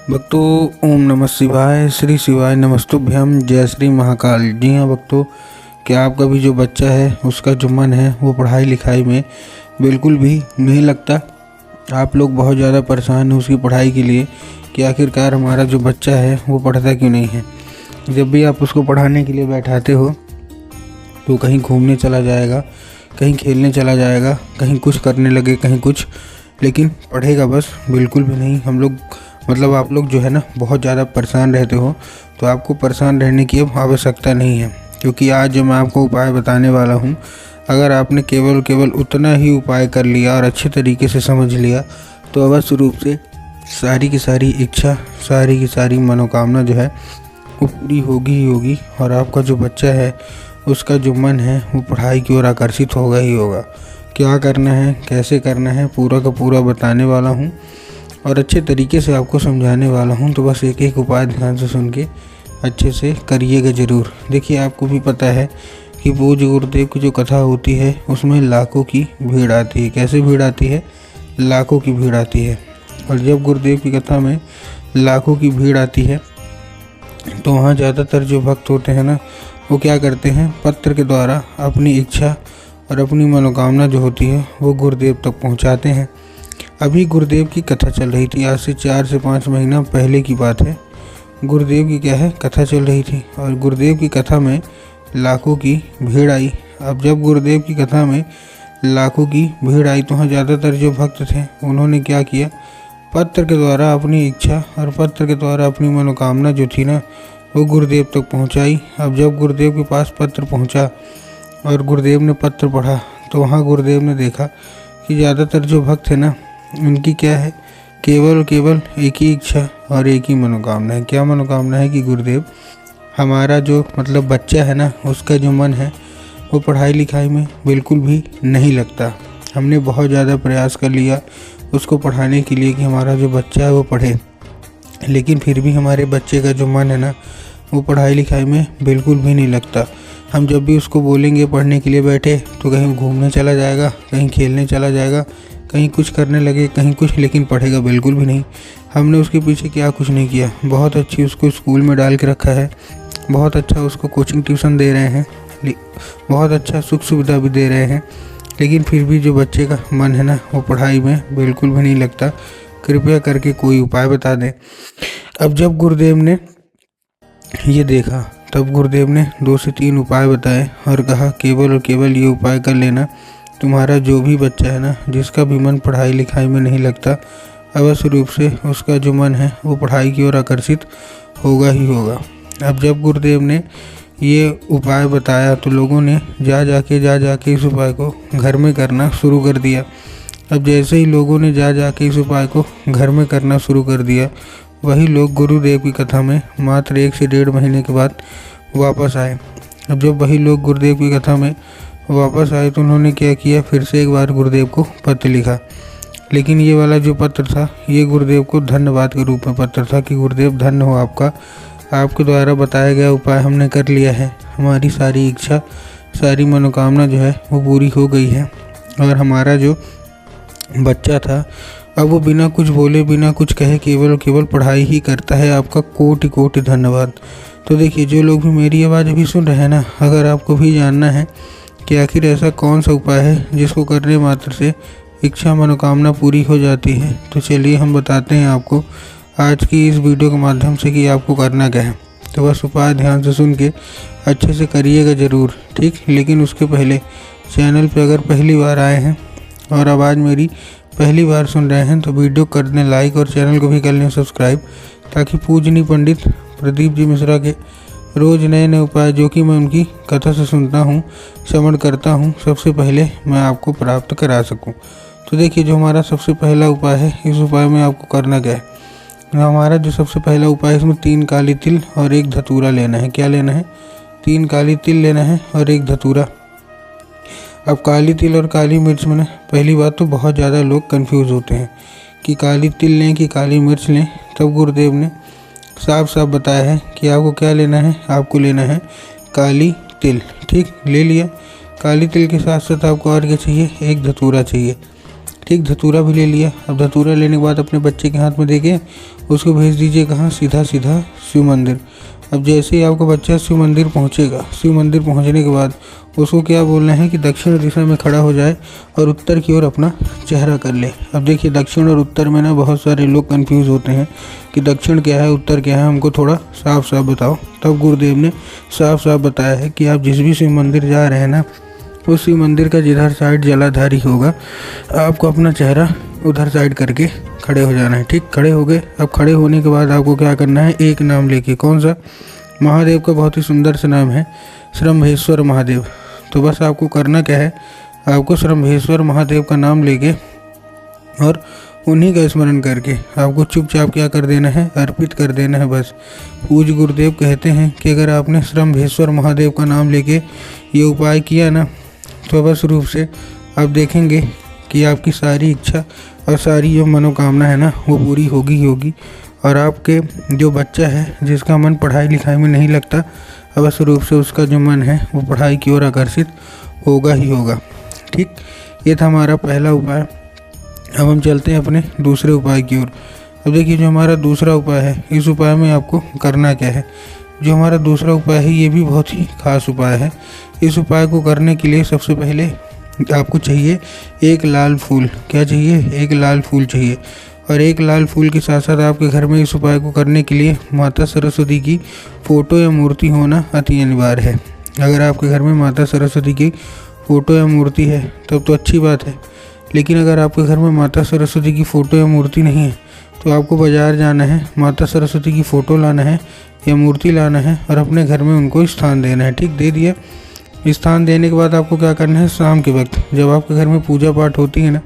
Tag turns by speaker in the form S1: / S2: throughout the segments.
S1: भक्तों, ओम नमः शिवाय, श्री शिवाय नमस्तुभ्यम, जय श्री महाकाल। जी हाँ भक्तों, क्या आपका भी जो बच्चा है उसका जो मन है वो पढ़ाई लिखाई में बिल्कुल भी नहीं लगता। आप लोग बहुत ज़्यादा परेशान हैं उसकी पढ़ाई के लिए कि आखिरकार हमारा जो बच्चा है वो पढ़ता क्यों नहीं है। जब भी आप उसको पढ़ाने के लिए बैठाते हो तो कहीं घूमने चला जाएगा, कहीं खेलने चला जाएगा, कहीं कुछ करने लगे, कहीं कुछ, लेकिन पढ़ेगा बस बिल्कुल भी नहीं। हम लोग आप लोग जो है ना बहुत ज़्यादा परेशान रहते हो, तो आपको परेशान रहने की अब आवश्यकता नहीं है, क्योंकि आज जो मैं आपको उपाय बताने वाला हूँ, अगर आपने केवल उतना ही उपाय कर लिया और अच्छे तरीके से समझ लिया तो अवश्य रूप से सारी की सारी इच्छा, सारी की सारी मनोकामना जो है वो पूरी होगी ही होगी, और आपका जो बच्चा है उसका जो मन है वो पढ़ाई की ओर आकर्षित होगा ही होगा। क्या करना है, कैसे करना है, पूरा का पूरा बताने वाला हूँ और अच्छे तरीके से आपको समझाने वाला हूँ। तो बस एक एक उपाय ध्यान से सुन के अच्छे से करिएगा ज़रूर। देखिए, आपको भी पता है कि वो जो गुरुदेव की जो कथा होती है उसमें लाखों की भीड़ आती है। कैसे भीड़ आती है? लाखों की भीड़ आती है। और जब गुरुदेव की कथा में लाखों की भीड़ आती है तो वहाँ ज़्यादातर जो भक्त होते हैं ना, वो क्या करते हैं, पत्र के द्वारा अपनी इच्छा और अपनी मनोकामना जो होती है वो गुरुदेव तक पहुँचाते हैं। अभी गुरुदेव की कथा चल रही थी, आज से 4 से 5 महीना पहले की बात है। गुरुदेव की क्या है, कथा चल रही थी, और गुरुदेव की कथा में लाखों की भीड़ आई। अब जब गुरुदेव की कथा में लाखों की भीड़ आई तो वहाँ ज़्यादातर जो भक्त थे उन्होंने क्या किया, पत्र के द्वारा अपनी इच्छा और पत्र के द्वारा अपनी मनोकामना जो थी ना वो गुरुदेव तक पहुँचाई। अब जब गुरुदेव के पास पत्र पहुँचा और गुरुदेव ने पत्र पढ़ा तो वहाँ गुरुदेव ने देखा कि ज़्यादातर जो भक्त है ना उनकी क्या है, केवल एक ही इच्छा और एक ही मनोकामना है। क्या मनोकामना है कि गुरुदेव, हमारा जो बच्चा है ना उसका जो मन है वो पढ़ाई लिखाई में बिल्कुल भी नहीं लगता। हमने बहुत ज़्यादा प्रयास कर लिया उसको पढ़ाने के लिए कि हमारा जो बच्चा है वो पढ़े, लेकिन फिर भी हमारे बच्चे का जो मन है ना वो पढ़ाई लिखाई में बिल्कुल भी नहीं लगता। हम जब भी उसको बोलेंगे पढ़ने के लिए बैठे तो कहीं घूमने चला जाएगा, कहीं खेलने चला जाएगा, कहीं कुछ करने लगे, कहीं कुछ, लेकिन पढ़ेगा बिल्कुल भी नहीं। हमने उसके पीछे क्या कुछ नहीं किया, बहुत अच्छी उसको स्कूल में डाल के रखा है, बहुत अच्छा उसको कोचिंग ट्यूशन दे रहे हैं, बहुत अच्छा सुख सुविधा भी दे रहे हैं, लेकिन फिर भी जो बच्चे का मन है ना वो पढ़ाई में बिल्कुल भी नहीं लगता। कृपया करके कोई उपाय बता दें। अब जब गुरुदेव ने ये देखा तब गुरुदेव ने 2 से 3 उपाय बताए और कहा, केवल और केवल ये उपाय कर लेना, तुम्हारा जो भी बच्चा है ना जिसका भी मन पढ़ाई लिखाई में नहीं लगता, अवश्य रूप से उसका जो मन है वो पढ़ाई की ओर आकर्षित होगा ही होगा। अब जब गुरुदेव ने ये उपाय बताया तो लोगों ने जा जाके इस उपाय को घर में करना शुरू कर दिया। अब जैसे ही लोगों ने जा जाके इस उपाय को घर में करना शुरू कर दिया, वही लोग गुरुदेव की कथा में मात्र 1 से 1.5 महीने के बाद वापस आए। अब जब वही लोग गुरुदेव की कथा में वापस आए तो उन्होंने क्या किया, फिर से एक बार गुरुदेव को पत्र लिखा, लेकिन ये वाला जो पत्र था ये गुरुदेव को धन्यवाद के रूप में पत्र था कि गुरुदेव धन्य हो आपका, आपके द्वारा बताया गया उपाय हमने कर लिया है, हमारी सारी इच्छा, सारी मनोकामना जो है वो पूरी हो गई है, और हमारा जो बच्चा था अब वो बिना कुछ बोले, बिना कुछ कहे, केवल पढ़ाई ही करता है। आपका कोटि कोटि धन्यवाद। तो देखिए, जो लोग भी मेरी आवाज़ अभी सुन रहे हैं ना, अगर आपको भी जानना है कि आखिर ऐसा कौन सा उपाय है जिसको करने मात्र से इच्छा मनोकामना पूरी हो जाती है, तो चलिए हम बताते हैं आपको आज की इस वीडियो के माध्यम से कि आपको करना क्या है। तो बस उपाय ध्यान से सुन के अच्छे से करिएगा ज़रूर, ठीक। लेकिन उसके पहले चैनल पे अगर पहली बार आए हैं और आवाज़ मेरी पहली बार सुन रहे हैं तो वीडियो कर दें लाइक और चैनल को भी कर लें सब्सक्राइब, ताकि पूजनीय पंडित प्रदीप जी मिश्रा के रोज़ नए नए उपाय जो कि मैं उनकी कथा से सुनता हूँ, श्रवण करता हूँ, सबसे पहले मैं आपको प्राप्त करा सकूँ। तो देखिए, जो हमारा सबसे पहला उपाय है, इस उपाय में आपको करना क्या है, हमारा जो सबसे पहला उपाय है इसमें 3 काली तिल और 1 धतूरा लेना है। क्या लेना है? 3 काली तिल लेना है और 1 धतूरा। अब काली तिल और काली मिर्च में पहली बात तो बहुत ज़्यादा लोग कंफ्यूज होते हैं कि काली तिल लें कि काली मिर्च लें। तब गुरुदेव ने साफ साफ बताया है कि आपको क्या लेना है, आपको लेना है काली तिल, ठीक। ले लिया। काली तिल के साथ साथ आपको और क्या चाहिए, 1 धतूरा चाहिए। ठीक, धतूरा भी ले लिया। अब धतूरा लेने के बाद अपने बच्चे के हाथ में देके उसको भेज दीजिए कहाँ, सीधा सीधा शिव मंदिर। अब जैसे ही आपका बच्चा शिव मंदिर पहुँचेगा, शिव मंदिर पहुँचने के बाद उसको क्या बोलना है कि दक्षिण दिशा में खड़ा हो जाए और उत्तर की ओर अपना चेहरा कर ले। अब देखिए दक्षिण और उत्तर में ना बहुत सारे लोग कंफ्यूज होते हैं कि दक्षिण क्या है, उत्तर क्या है, हमको थोड़ा साफ साफ बताओ। तब गुरुदेव ने साफ साफ बताया है कि आप जिस भी शिव मंदिर जा रहे हैं ना, उस शिव मंदिर का जिधर साइड जलाधारी होगा, आपको अपना चेहरा उधर साइड करके खड़े हो जाना है। ठीक, खड़े हो गए। अब खड़े होने के बाद आपको क्या करना है, एक नाम लेके, कौन सा, महादेव का बहुत ही सुंदर सा नाम है, श्रम्भेश्वर महादेव। तो बस आपको करना क्या है, आपको श्रम्भेश्वर महादेव का नाम लेके और उन्हीं का स्मरण करके आपको चुपचाप क्या कर देना है, अर्पित कर देना है बस। पूज्य गुरुदेव कहते हैं कि अगर आपने श्रम्भेश्वर महादेव का नाम लेके ये उपाय किया ना, तो बस रूप से आप देखेंगे कि आपकी सारी इच्छा और सारी जो मनोकामना है ना, वो पूरी होगी ही होगी। और आपके जो बच्चा है जिसका मन पढ़ाई लिखाई में नहीं लगता, अवश्य रूप से उसका जो मन है वो पढ़ाई की ओर आकर्षित होगा ही होगा। ठीक, ये था हमारा पहला उपाय। अब हम चलते हैं अपने दूसरे उपाय की ओर। अब देखिए जो हमारा दूसरा उपाय है, इस उपाय में आपको करना क्या है। जो हमारा दूसरा उपाय है ये भी बहुत ही खास उपाय है। इस उपाय को करने के लिए सबसे पहले आपको चाहिए एक लाल फूल। क्या चाहिए, एक लाल फूल चाहिए। और एक लाल फूल के साथ साथ आपके घर में इस उपाय को करने के लिए माता सरस्वती की फ़ोटो या मूर्ति होना अति अनिवार्य है। अगर आपके घर में माता सरस्वती की फ़ोटो या मूर्ति है तब तो अच्छी बात है, लेकिन अगर आपके घर में माता सरस्वती की फ़ोटो या मूर्ति नहीं है तो आपको बाज़ार जाना है, माता सरस्वती की फ़ोटो लाना है या मूर्ति लाना है और अपने घर में उनको स्थान देना है। ठीक, दे दिया। स्थान देने के बाद आपको क्या करना है, शाम के वक्त जब आपके घर में पूजा पाठ होती है ना,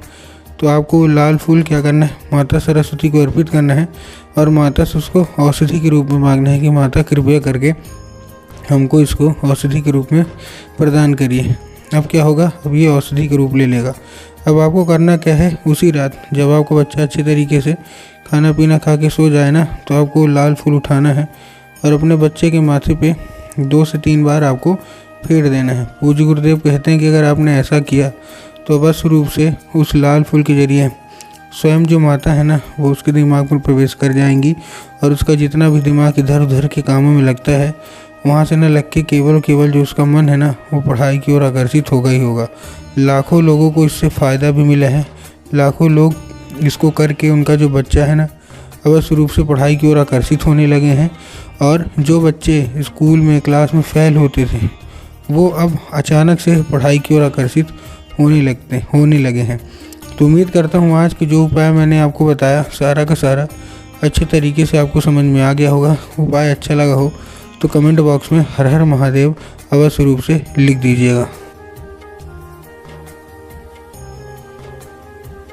S1: तो आपको लाल फूल क्या करना है, माता सरस्वती को अर्पित करना है और माता से उसको औषधि के रूप में मांगना है कि माता कृपया करके हमको इसको औषधि के रूप में प्रदान करिए। अब क्या होगा, अब ये औषधि के रूप ले लेगा। अब आपको करना क्या है, उसी रात जब आपका बच्चा अच्छे तरीके से खाना पीना खा के सो जाए ना, तो आपको लाल फूल उठाना है और अपने बच्चे के माथे पे 2 से 3 बार आपको फेर देना है। पूज्य गुरुदेव कहते हैं कि अगर आपने ऐसा किया तो बस रूप से उस लाल फूल के जरिए स्वयं जो माता है ना, वो उसके दिमाग में प्रवेश कर जाएंगी और उसका जितना भी दिमाग इधर उधर के कामों में लगता है, वहाँ से न लग के केवल जो उसका मन है ना, वो पढ़ाई की ओर आकर्षित होगा ही होगा। लाखों लोगों को इससे फ़ायदा भी मिला है। लाखों लोग इसको करके उनका जो बच्चा है ना, अवश्य रूप से पढ़ाई की ओर आकर्षित होने लगे हैं। और जो बच्चे स्कूल में क्लास में फेल होते थे, वो अब अचानक से पढ़ाई की ओर आकर्षित होने लगे हैं। तो उम्मीद करता हूँ आज के जो उपाय मैंने आपको बताया, सारा का सारा अच्छे तरीके से आपको समझ में आ गया होगा। उपाय अच्छा लगा हो तो कमेंट बॉक्स में हर हर महादेव अवश्य रूप से लिख दीजिएगा।